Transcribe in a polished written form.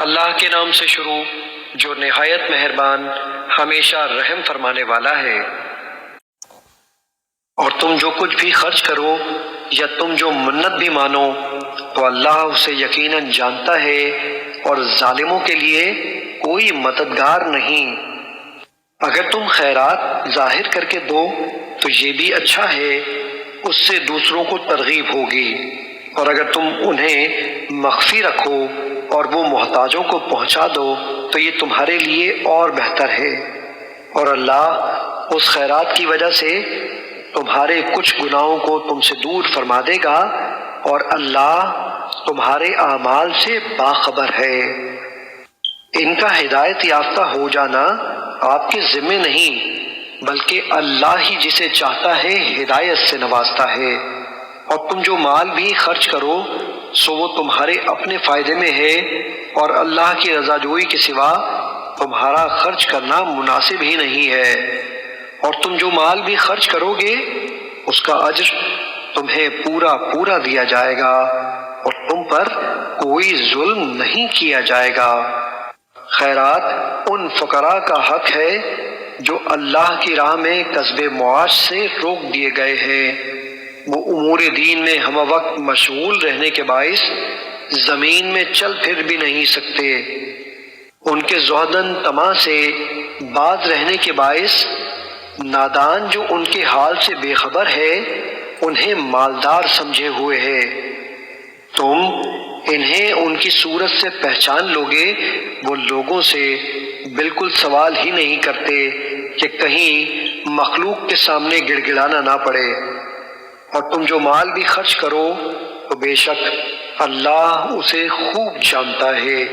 اللہ کے نام سے شروع جو نہایت مہربان ہمیشہ رحم فرمانے والا ہے۔ اور تم جو کچھ بھی خرچ کرو یا تم جو منت بھی مانو تو اللہ اسے یقیناً جانتا ہے، اور ظالموں کے لیے کوئی مددگار نہیں۔ اگر تم خیرات ظاہر کر کے دو تو یہ بھی اچھا ہے، اس سے دوسروں کو ترغیب ہوگی، اور اگر تم انہیں مخفی رکھو اور وہ محتاجوں کو پہنچا دو تو یہ تمہارے لیے اور بہتر ہے، اور اللہ اس خیرات کی وجہ سے تمہارے کچھ گناہوں کو تم سے دور فرما دے گا، اور اللہ تمہارے اعمال سے باخبر ہے۔ ان کا ہدایت یافتہ ہو جانا آپ کے ذمہ نہیں، بلکہ اللہ ہی جسے چاہتا ہے ہدایت سے نوازتا ہے۔ اور تم جو مال بھی خرچ کرو سو وہ تمہارے اپنے فائدے میں ہے، اور اللہ کی رضا جوئی کے سوا تمہارا خرچ کرنا مناسب ہی نہیں ہے۔ اور تم جو مال بھی خرچ کرو گے اس کا اجر تمہیں پورا پورا دیا جائے گا، اور تم پر کوئی ظلم نہیں کیا جائے گا۔ خیرات ان فقراء کا حق ہے جو اللہ کی راہ میں کسب معاش سے روک دیے گئے ہیں۔ وہ امور دین میں ہم وقت مشغول رہنے کے باعث زمین میں چل پھر بھی نہیں سکتے۔ ان کے زہدن طمع سے باز رہنے کے باعث نادان جو ان کے حال سے بے خبر ہے انہیں مالدار سمجھے ہوئے ہے۔ تم انہیں ان کی صورت سے پہچان لوگے، وہ لوگوں سے بالکل سوال ہی نہیں کرتے کہ کہیں مخلوق کے سامنے گڑ گڑانا نہ پڑے۔ اور تم جو مال بھی خرچ کرو تو بے شک اللہ اسے خوب جانتا ہے۔